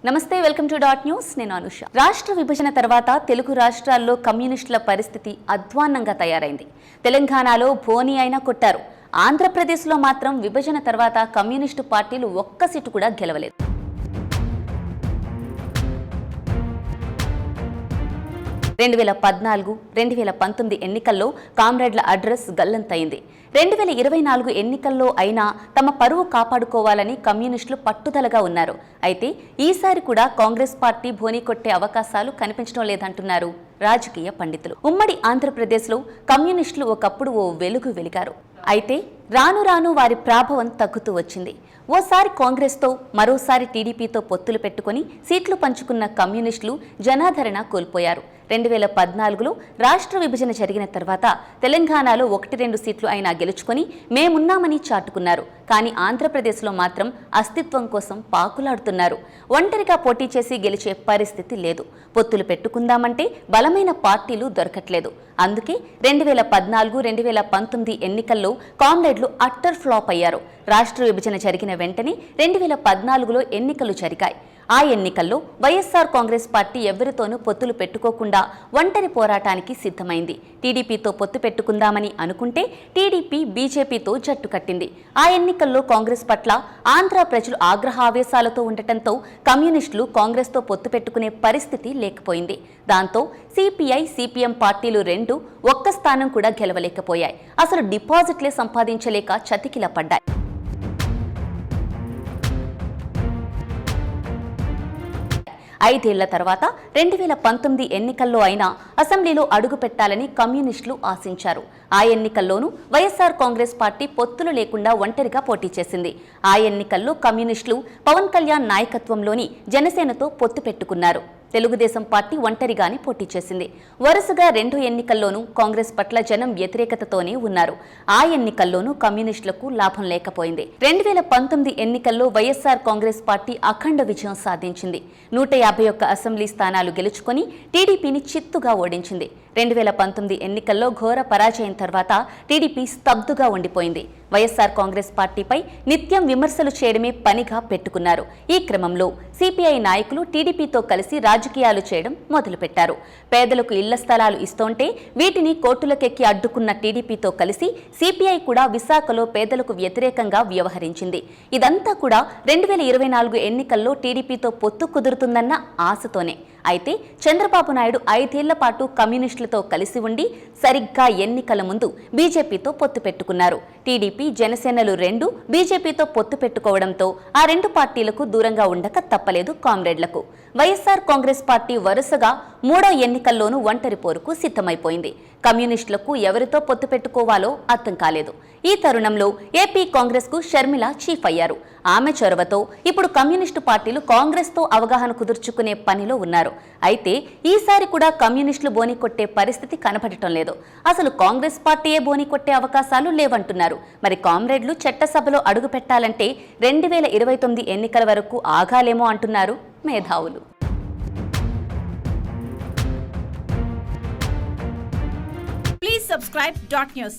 నమస్తే, welcome to dot news. నేను అనుష. రాష్ట్ర విభజన తర్వాత తెలుగు రాష్ట్రాల్లో కమ్యూనిస్టుల పరిస్థితి అధ్వాన్నంగా తయారైంది. తెలంగాణలో బోని అయినా కొట్టారు. ఆంధ్రప్రదేశ్లో మాత్రం విభజన తర్వాత కమ్యూనిస్టు పార్టీలు ఒక్క సీటు కూడా గెలవలేదు. రెండు 2019 ఎన్నికల్లో కామ్రేడ్ల అడ్రస్ గల్లంతైంది. 2024 ఎన్నికల్లో అయినా తమ పరువు కాపాడుకోవాలని కమ్యూనిస్టులు పట్టుదలగా ఉన్నారు. అయితే ఈసారి కూడా కాంగ్రెస్ పార్టీ బోని కొట్టే అవకాశాలు కనిపించడం లేదంటున్నారు రాజకీయ పండితులు. ఉమ్మడి ఆంధ్రప్రదేశ్లో కమ్యూనిస్టులు ఒకప్పుడు ఓ వెలుగు వెలిగారు. అయితే రాను రాను వారి ప్రభావం తగ్గుతూ వచ్చింది. ఓసారి కాంగ్రెస్తో, మరోసారి టీడీపీతో పొత్తులు పెట్టుకుని సీట్లు పంచుకున్న కమ్యూనిస్టులు జనాదరణ కోల్పోయారు. 2014లో రాష్ట్ర విభజన జరిగిన తర్వాత తెలంగాణలో 1-2 సీట్లు అయినా గెలుచుకొని మేమున్నామని చాటుకున్నారు. కానీ ఆంధ్రప్రదేశ్లో మాత్రం అస్తిత్వం కోసం పాకులాడుతున్నారు. ఒంటరిగా పోటీ చేసి గెలిచే పరిస్థితి లేదు. పొత్తులు పెట్టుకుందామంటే బలమైన పార్టీలు దొరకట్లేదు. అందుకే 2014-2019 ఎన్నికల్లో కామ్రేడ్లు అట్టర్ ఫ్లాప్ అయ్యారు. రాష్ట్ర విభజన జరిగిన వెంటనే 2014లో ఎన్నికలు జరిగాయి. ఆ ఎన్నికల్లో వైఎస్ఆర్ కాంగ్రెస్ పార్టీ ఎవరితోనూ పొత్తులు పెట్టుకోకుండా ఒంటరి పోరాటానికి సిద్ధమైంది. టీడీపీతో పొత్తు పెట్టుకుందామని అనుకుంటే టీడీపీ బీజేపీతో జట్టు కట్టింది. ఆ ఎన్నికల్లో కాంగ్రెస్ పట్ల ఆంధ్ర ప్రజలు ఆగ్రహావేశాలతో ఉండటంతో కమ్యూనిస్టులు కాంగ్రెస్తో పొత్తు పెట్టుకునే పరిస్థితి లేకపోయింది. దాంతో సిపిఐ, సిపిఎం పార్టీలు రెండు ఒక్క స్థానం కూడా గెలవలేకపోయాయి. అసలు డిపాజిట్లే సంపాదించలేక చతికిల పడ్డాయి. 5 ఏళ్ల తర్వాత 2019 ఎన్నికల్లో అయినా అసెంబ్లీలో అడుగు పెట్టాలని కమ్యూనిస్టులు ఆశించారు. ఆ ఎన్నికల్లోనూ వైఎస్ఆర్ కాంగ్రెస్ పార్టీ పొత్తులు లేకుండా ఒంటరిగా పోటీ చేసింది. ఆ ఎన్నికల్లో కమ్యూనిస్టులు పవన్ కళ్యాణ్ నాయకత్వంలోని జనసేనతో పొత్తు పెట్టుకున్నారు. తెలుగుదేశం పార్టీ ఒంటరిగానే పోటీ చేసింది. వరుసగా 2 ఎన్నికల్లోనూ కాంగ్రెస్ పట్ల జనం వ్యతిరేకతతోనే ఉన్నారు. ఆ ఎన్నికల్లోనూ కమ్యూనిస్టులకు లాభం లేకపోయింది. 2019 ఎన్నికల్లో వైఎస్ఆర్ కాంగ్రెస్ పార్టీ అఖండ విజయం సాధించింది. 151 అసెంబ్లీ స్థానాలు గెలుచుకొని టీడీపీని చిత్తుగా ఓడించింది. 2019 ఎన్నికల్లో ఘోర పరాజయం తర్వాత టీడీపీ స్తబ్దుగా ఉండిపోయింది. వైఎస్ఆర్ కాంగ్రెస్ పార్టీపై నిత్యం విమర్శలు చేయడమే పనిగా పెట్టుకున్నారు. ఈ క్రమంలో సిపిఐ నాయకులు టీడీపీతో కలిసి రాజకీయాలు చేయడం మొదలుపెట్టారు. పేదలకు ఇళ్ల స్థలాలు ఇస్తోంటే వీటిని కోర్టులకెక్కి అడ్డుకున్న టీడీపీతో కలిసి సిపిఐ కూడా విశాఖలో పేదలకు వ్యతిరేకంగా వ్యవహరించింది. ఇదంతా కూడా 2024 ఎన్నికల్లో టీడీపీతో పొత్తు కుదురుతుందన్న ఆశతోనే. అయితే చంద్రబాబు నాయుడు 5 ఏళ్ల పాటు కమ్యూనిస్టులతో కలిసి ఉండి సరిగ్గా ఎన్నికల ముందు బీజేపీతో పొత్తు పెట్టుకున్నారు. టీడీపీ, జనసేనలు రెండు బీజేపీతో పొత్తు పెట్టుకోవడంతో ఆ 2 పార్టీలకు దూరంగా ఉండక తప్పలేదు కామ్రేడ్లకు. వైఎస్ఆర్ కాంగ్రెస్ పార్టీ వరుసగా 3వ ఎన్నికల్లోనూ ఒంటరి పోరుకు సిద్ధమైపోయింది. కమ్యూనిస్టులకు ఎవరితో పొత్తు పెట్టుకోవాలో అర్థం కాలేదు. ఈ తరుణంలో ఏపీ కాంగ్రెస్కు షర్మిల చీఫ్ అయ్యారు. ఆమె చొరవతో ఇప్పుడు కమ్యూనిస్టు పార్టీలు కాంగ్రెస్తో అవగాహన కుదుర్చుకునే పనిలో ఉన్నారు. అయితే ఈసారి కూడా కమ్యూనిస్టులు బోని కొట్టే పరిస్థితి కనపడటం లేదు. అసలు కాంగ్రెస్ పార్టీయే బోని కొట్టే అవకాశాలు లేవంటున్నారు. మరి కామ్రేడ్లు చట్టసభలో అడుగు పెట్టాలంటే 2029 ఎన్నికల వరకు ఆగాలేమో అంటున్నారు మేధావులు. Please subscribe Dot News.